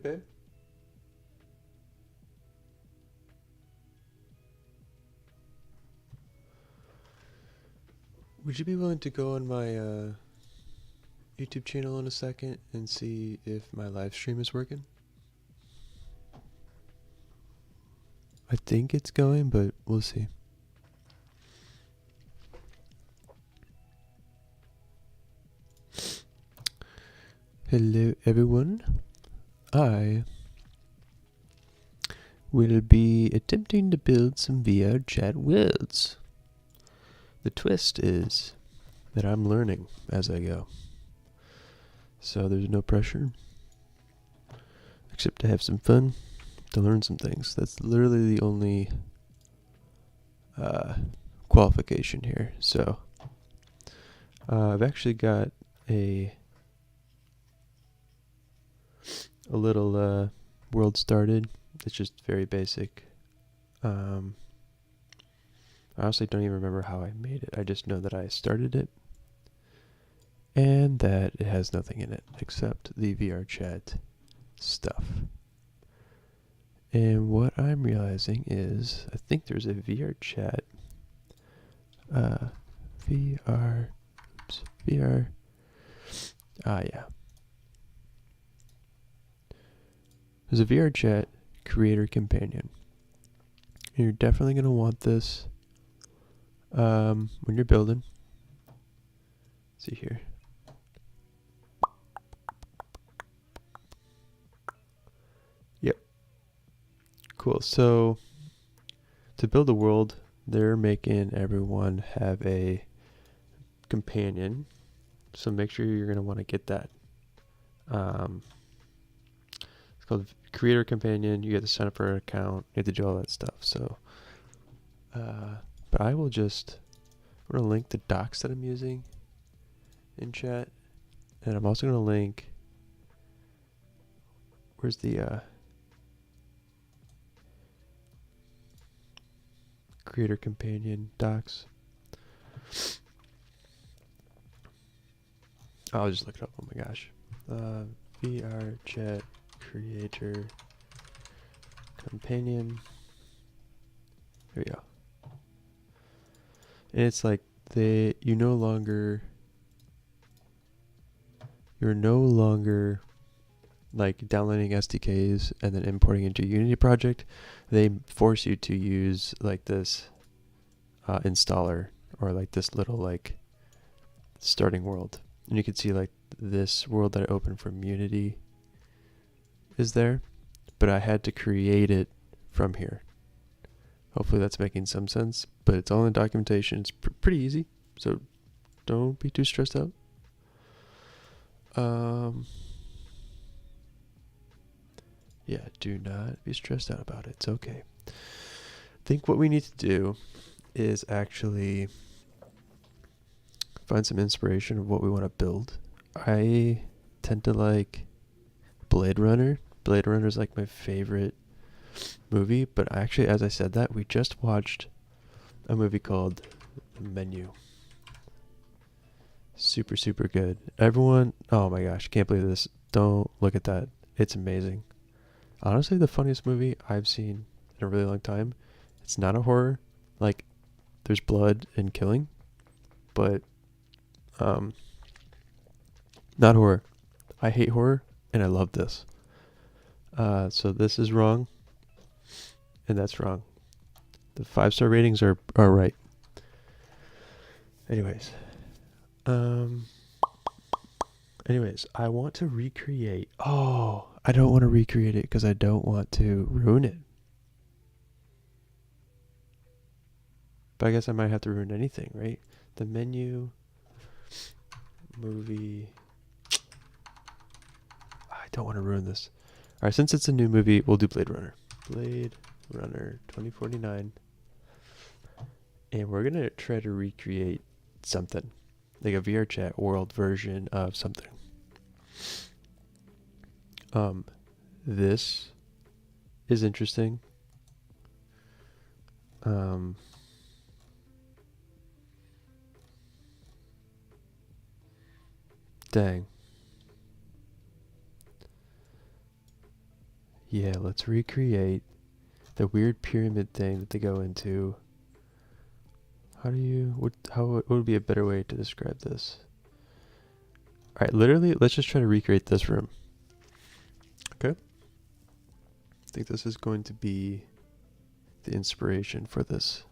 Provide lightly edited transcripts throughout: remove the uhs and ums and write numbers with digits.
Hey, babe. Would you be willing to go on my YouTube channel in a second and see if my live stream is working? I think it's going, but we'll see. Hello, everyone. I will be attempting to build some VR chat worlds. The twist is that I'm learning as I go. So there's no pressure, except to have some fun, to learn some things. That's literally the only qualification here. So I've actually got a little world started. It's just very basic. I honestly don't even remember how I made it. I just know that I started it and that it has nothing in it except the VR chat stuff. And what I'm realizing is I think there's a VR chat VR yeah. There's a VR chat creator companion. You're definitely going to want this when you're building. Let's see here. Yep. Cool. So to build a world, they're making everyone have a companion. So make sure you're going to want to get that. It's called Creator Companion. You get to sign up for an account. You have to do all that stuff. So, but I will just, I'm going to link the docs that I'm using in chat. And I'm also going to link, where's the Creator Companion docs? I'll just look it up. Oh my gosh. VR Chat Creator Companion. There we go. And it's like you're no longer like downloading SDKs and then importing into Unity project. They force you to use like this installer or like this little like starting world. And you can see like this world that I opened from Unity is there, but I had to create it from here. Hopefully that's making some sense, but it's all in documentation. It's pretty easy, so don't be too stressed out. Yeah, do not be stressed out about it. It's okay. I think what we need to do is actually find some inspiration of what we want to build. I tend to like Blade Runner. Blade Runner is like my favorite movie, but actually, as I said that, we just watched a movie called The Menu. Super, super good. Everyone, oh my gosh, can't believe this. Don't look at that. It's amazing. Honestly, the funniest movie I've seen in a really long time. It's not a horror. Like, there's blood and killing, but not horror. I hate horror, and I love this. So this is wrong, and that's wrong. The 5-star ratings are right. Anyways, I want to recreate. Oh, I don't want to recreate it because I don't want to ruin it. But I guess I might have to ruin anything, right? The Menu, movie. I don't want to ruin this. All right, since it's a new movie, we'll do Blade Runner. Blade Runner 2049. And we're going to try to recreate something. Like a VR chat world version of something. This is interesting. Dang. Yeah, let's recreate the weird pyramid thing that they go into. What would be a better way to describe this? Alright, literally, let's just try to recreate this room. Okay? I think this is going to be the inspiration for this.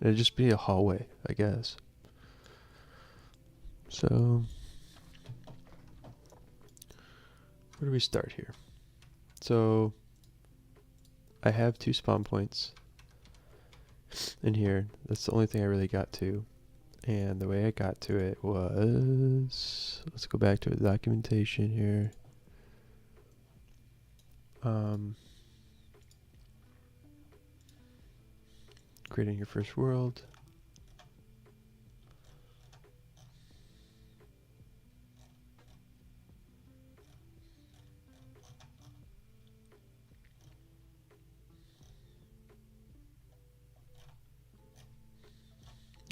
It'd just be a hallway, I guess. So, where do we start here? So, I have 2 spawn points in here. That's the only thing I really got to. And the way I got to it was, let's go back to the documentation here. Creating your first world.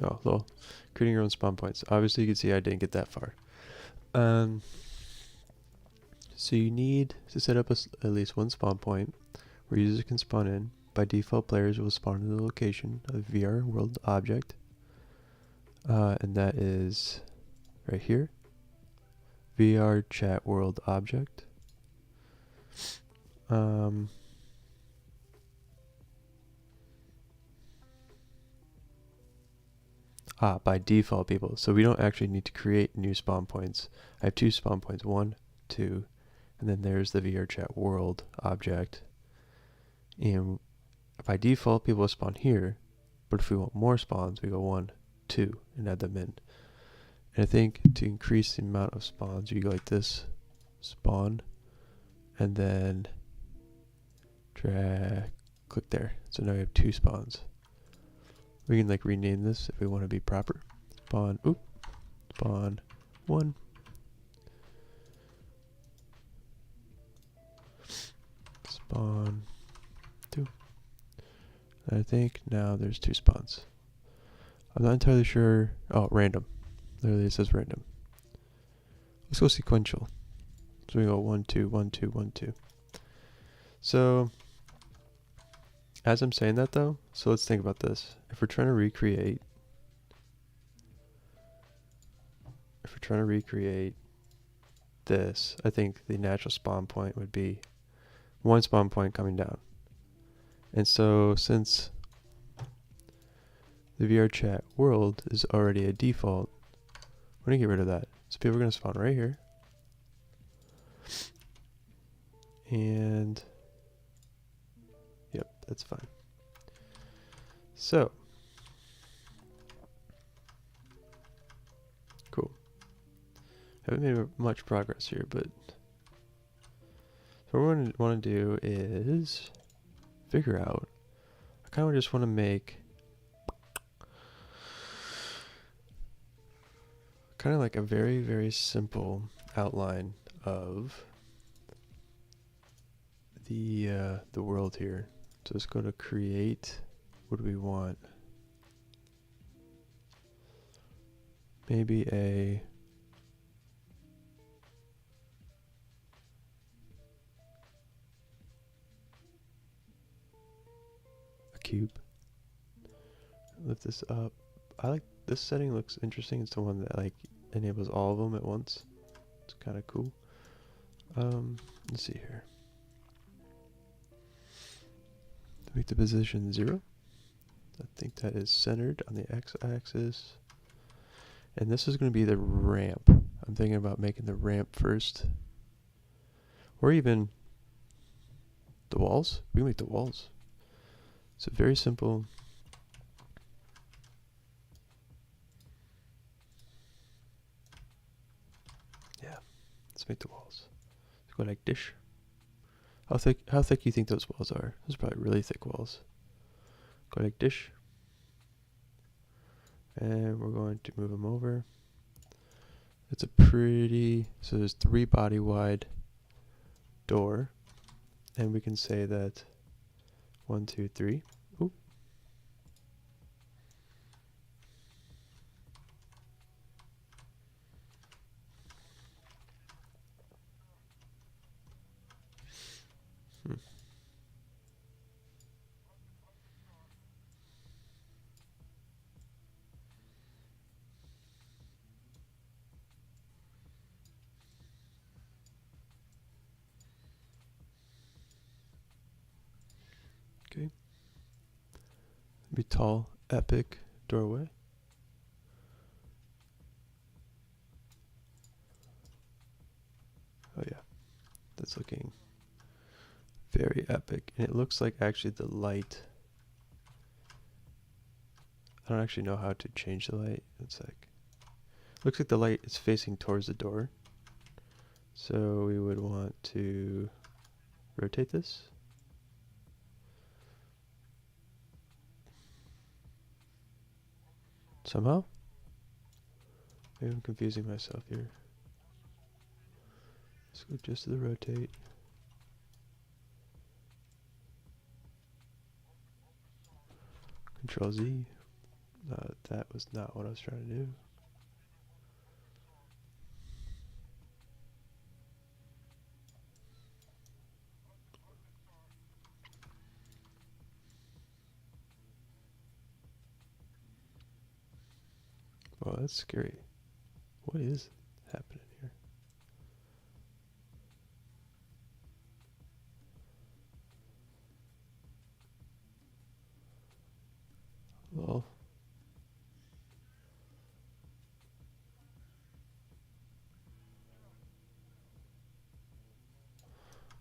Oh, lol. Creating your own spawn points. Obviously, you can see I didn't get that far. So you need to set up at least one spawn point where users can spawn in. By default, players will spawn in the location of the VR world object. And that is right here. VR chat world object. By default, people. So we don't actually need to create new spawn points. I have 2 spawn points, 1, 2, and then there's the VR chat world object. And by default, people will spawn here, but if we want more spawns, we go 1, 2, and add them in. And I think to increase the amount of spawns, you go like this, spawn, and then drag, click there. So now we have 2 spawns. We can like rename this if we want to be proper. Spawn 1. Spawn 2. And I think now there's 2 spawns. I'm not entirely sure. Oh, random. Literally it says random. Let's go sequential. So we go 1, 2, 1, 2, 1, 2. So as I'm saying that though, so let's think about this. If we're trying to recreate this, I think the natural spawn point would be 1 spawn point coming down. And so since the VR chat world is already a default, we're gonna get rid of that. So people are gonna spawn right here. And yep, that's fine. So cool. Haven't made much progress here, but so what we're going to want to do is figure out. I kind of just want to make kind of like a very, very simple outline of the world here. So let's go to create. What do we want? Maybe a cube. Lift this up. I like this setting, looks interesting. It's the one that like enables all of them at once. It's kind of cool. Let's see here. Make the position 0. I think that is centered on the x-axis. And this is going to be the ramp. I'm thinking about making the ramp first. Or even the walls. We can make the walls. So very simple. Yeah, let's make the walls. Let's go like dish. How thick you think those walls are? Those are probably really thick walls. Go like dish. And we're going to move them over. It's a pretty, so there's 3 body wide door. And we can say that 1, 2, 3. Ooh. Okay. Be tall, epic doorway. Oh yeah, that's looking very epic. And it looks like actually the light, I don't actually know how to change the light. It's like, looks like the light is facing towards the door. So we would want to rotate this. Somehow? Maybe I'm confusing myself here. Let's go just to the rotate. Control Z. That was not what I was trying to do. Oh, that's scary. What is happening here? Well,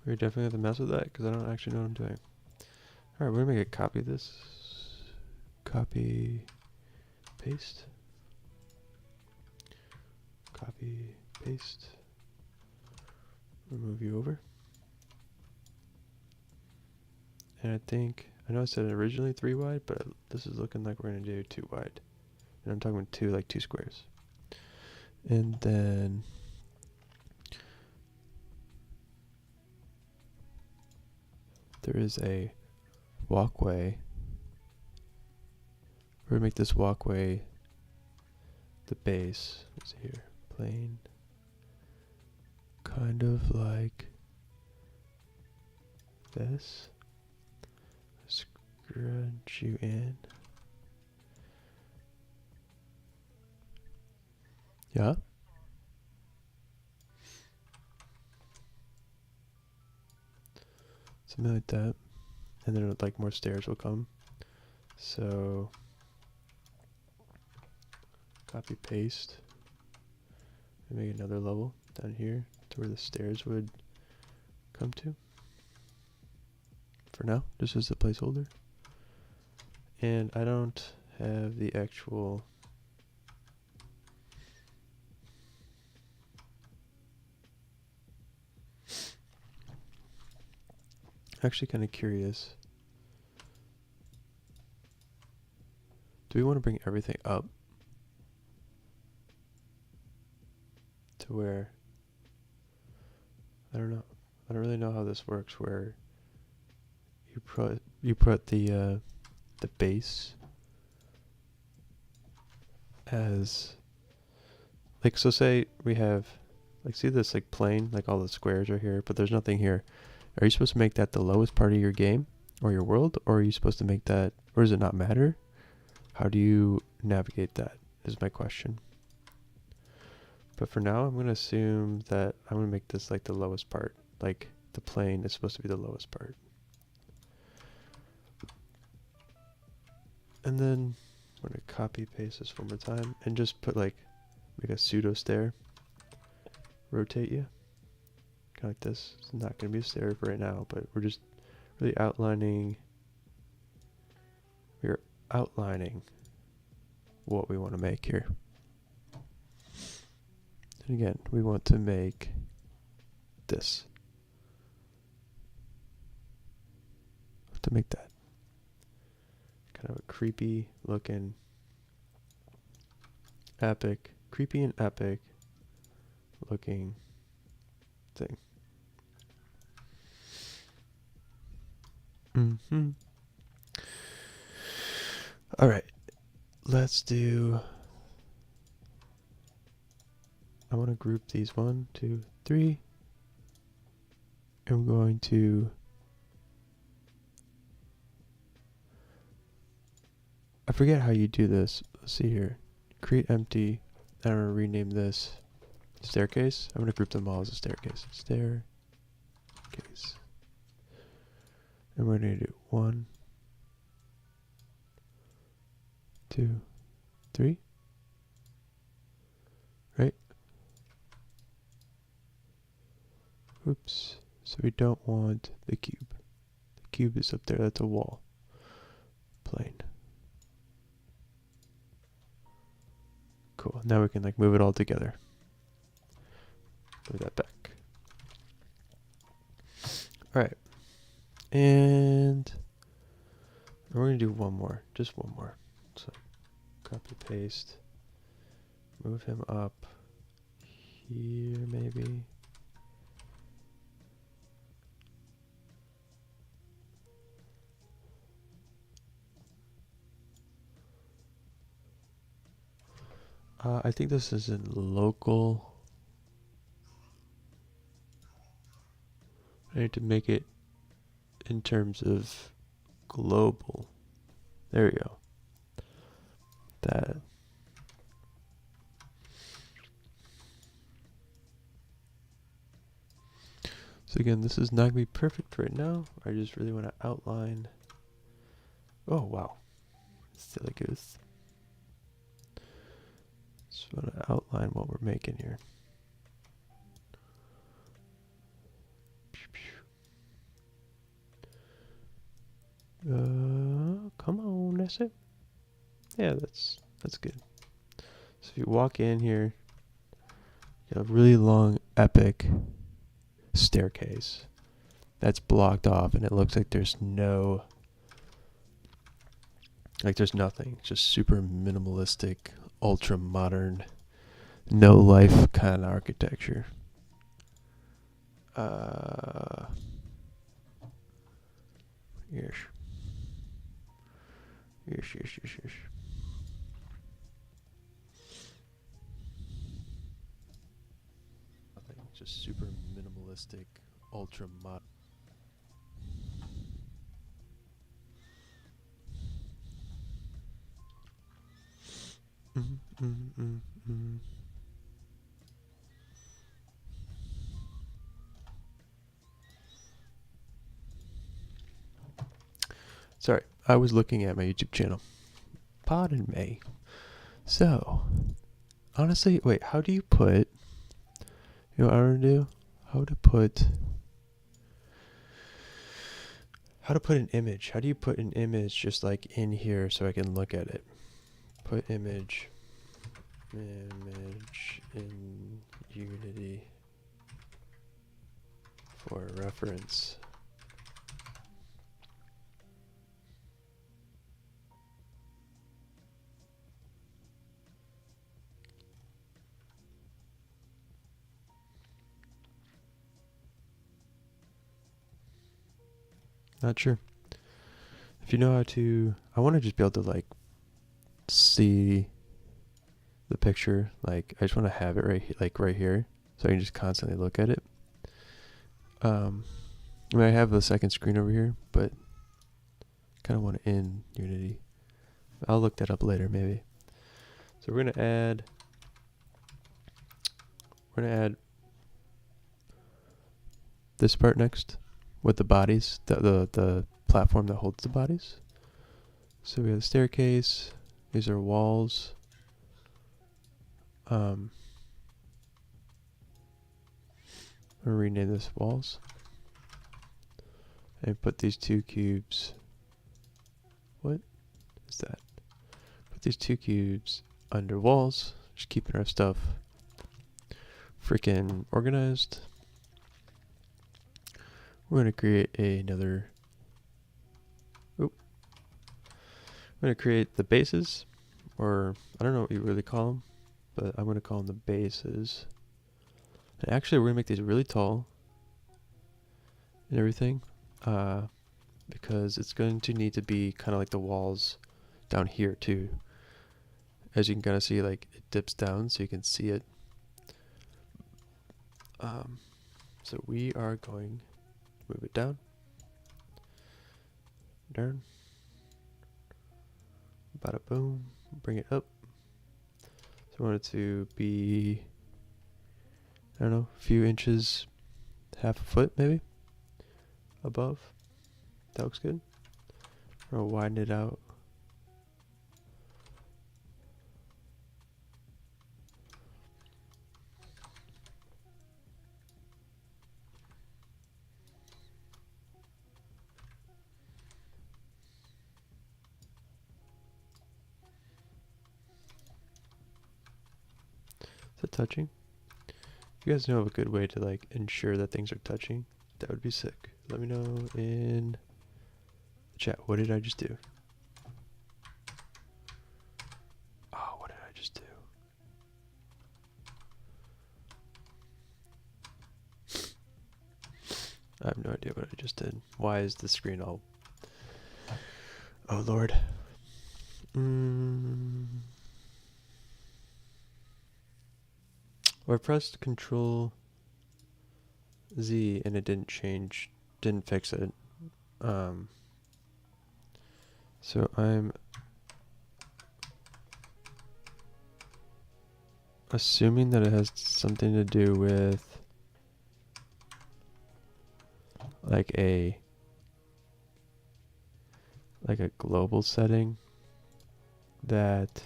we definitely have to mess with that because I don't actually know what I'm doing. Alright, we're gonna make a copy of this. Copy, paste. Copy, paste. Move you over. And I think, I know I said originally 3 wide, but this is looking like we're going to do 2 wide. And I'm talking about 2, like 2 squares. And then there is a walkway. We're going to make this walkway the base. Let's see here. Plane. Kind of like this. Scrunch you in. Yeah. Something like that. And then like more stairs will come. So copy paste. And make another level down here to where the stairs would come to. For now, just as a placeholder. And I don't have the actual actually kind of curious. Do we want to bring everything up to where, I don't know. I don't really know how this works where you put the base as like, so say we have like, see this like plane, like all the squares are here, but there's nothing here. Are you supposed to make that the lowest part of your game or your world, or are you supposed to make that, or does it not matter? How do you navigate that is my question. But for now, I'm going to assume that I'm going to make this like the lowest part. Like the plane is supposed to be the lowest part. And then I'm going to copy paste this one more time and just put like, make a pseudo stair. Rotate you. Kind of like this. It's not going to be a stair for right now, but we're just really outlining. We're outlining what we want to make here. And again, we want to make this. To make that kind of a creepy looking, epic, creepy and epic looking thing. All right, let's do. I want to group these 1, 2, 3. I'm going to. I forget how you do this. Let's see here. Create empty. I'm going to rename this staircase. I'm going to group them all as a staircase. Staircase. And we're going to do 1, 2, 3. Right? Oops. So we don't want the cube. The cube is up there. That's a wall. Plane. Cool. Now we can like move it all together. Move that back. Alright. And we're going to do one more. Just one more. So copy paste. Move him up here maybe. I think this is in local. I need to make it in terms of global. There we go. That. So again, this is not going to be perfect right now. I just really want to outline. Oh, wow. Silly goose. Just want to outline what we're making here. Come on, that's it. Yeah, that's good. So if you walk in here, you have a really long, epic staircase that's blocked off, and it looks like there's no, like there's nothing. It's just super minimalistic, ultra modern, no life kind of architecture. Yes. Yes. Nothing. Just super minimalistic, ultra modern. Sorry, I was looking at my YouTube channel. Pardon me. So, honestly, wait, how do you put, you know what I want to do? How to put an image. How do you put an image just like in here so I can look at it? Put image in Unity for reference. Not sure. If you know how to, I want to just be able to like see the picture. Like I just want to have it right here, so I can just constantly look at it. I mean, I have the second screen over here, but kind of want it in Unity. I'll look that up later, maybe. So we're gonna add this part next with the bodies, the platform that holds the bodies. So we have the staircase. These are walls. I'm gonna rename this walls and put these two cubes. What is that? Put these two cubes under walls. Just keeping our stuff freaking organized. We're gonna create another. We're gonna create the bases, or I don't know what you really call them, but I'm gonna call them the bases. And actually, we're gonna make these really tall and everything, because it's going to need to be kind of like the walls down here too. As you can kind of see, like it dips down, so you can see it. So we are going to move it down. Bada boom. Bring it up. So I want it to be, I don't know, a few inches, half a foot maybe, above. That looks good. We're gonna widen it out Is it touching? If you guys know of a good way to like ensure that things are touching, that would be sick. Let me know in the chat. What did I just do? Oh, what did I just do? I have no idea what I just did. Why is the screen all... Oh, Lord. Well, I pressed Control Z and it didn't change, didn't fix it. So I'm assuming that it has something to do with like a global setting that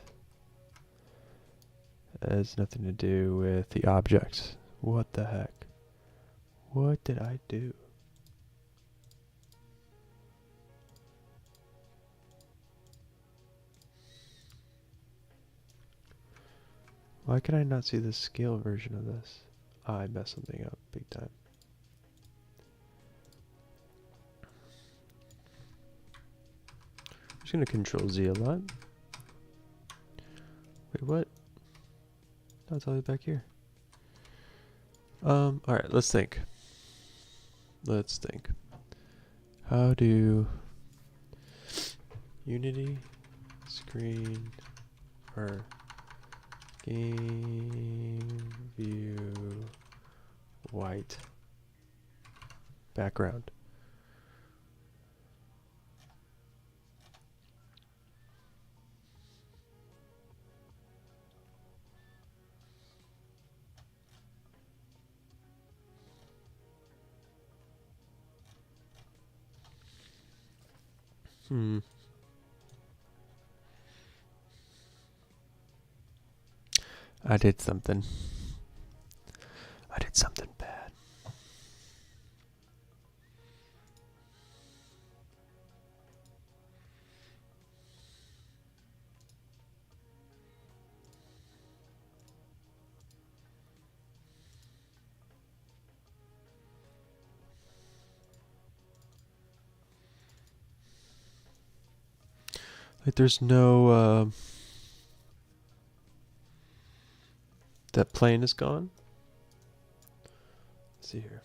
has nothing to do with the objects. What the heck? What did I do? Why can I not see the scale version of this? Ah, I messed something up big time. I'm just gonna Control Z a lot. Wait, what? No, it's all the way back here. Alright, let's think. Let's think. How do Unity screen or game view white background? I did something. I did something bad. Like there's no that plane is gone. Let's see here.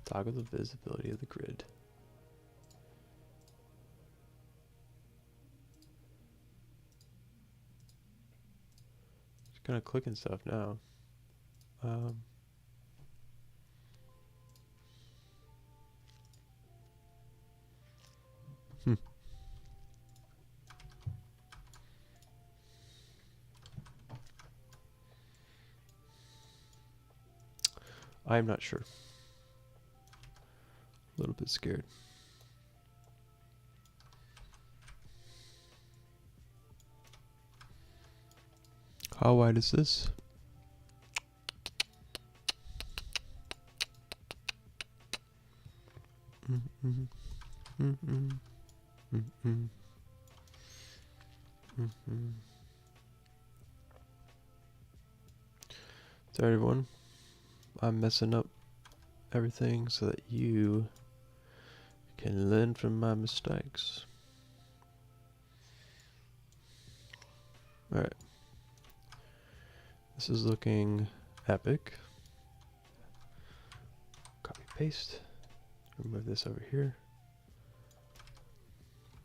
Toggle the visibility of the grid. Just kind of clicking stuff now. I'm not sure. A little bit scared. How wide is this? Sorry everyone, I'm messing up everything so that you can learn from my mistakes. Alright. This is looking epic. Copy paste. Remove this over here.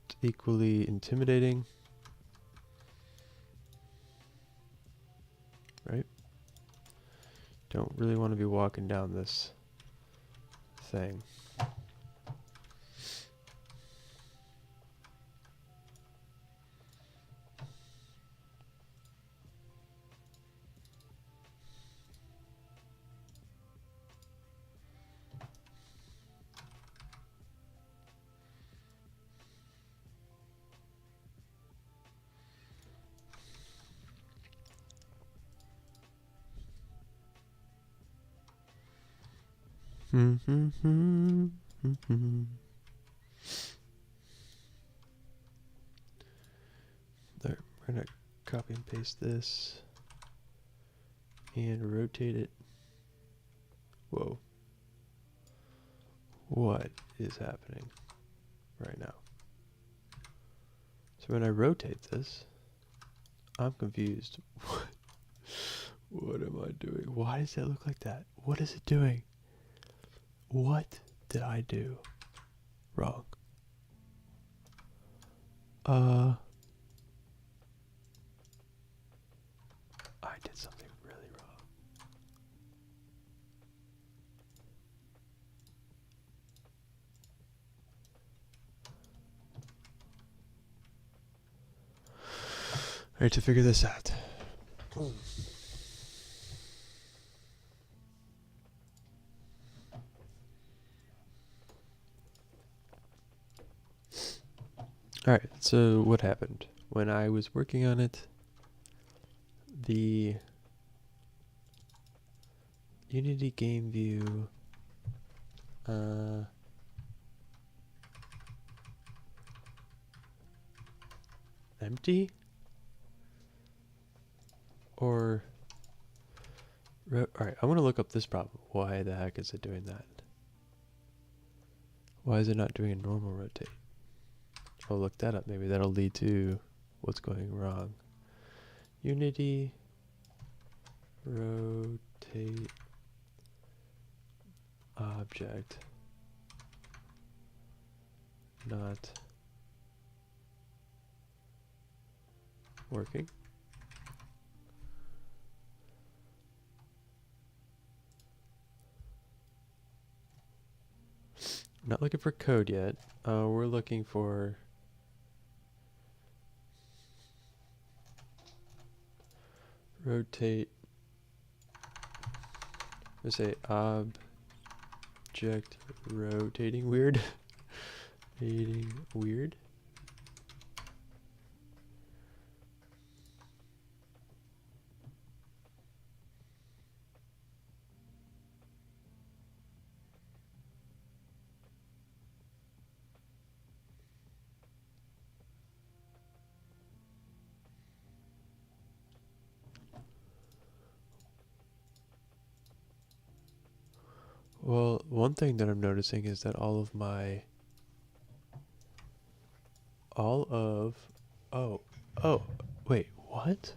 It's equally intimidating. Right? Don't really want to be walking down this thing. There, we're gonna copy and paste this. and rotate it. Whoa. What is happening right now? So when I rotate this, I'm confused. What am I doing? Why does that look like that? What is it doing? What did I do wrong? I did something really wrong. I need to figure this out. Alright, so what happened? When I was working on it, the Unity game view empty? Or alright, I want to look up this problem. Why the heck is it doing that? Why is it not doing a normal rotate? I'll look that up. Maybe that'll lead to what's going wrong. Unity rotate object not working. Not looking for code yet. We're looking for rotate. Let's say object rotating weird. Rotating weird. Well, one thing that I'm noticing is that oh, wait, what?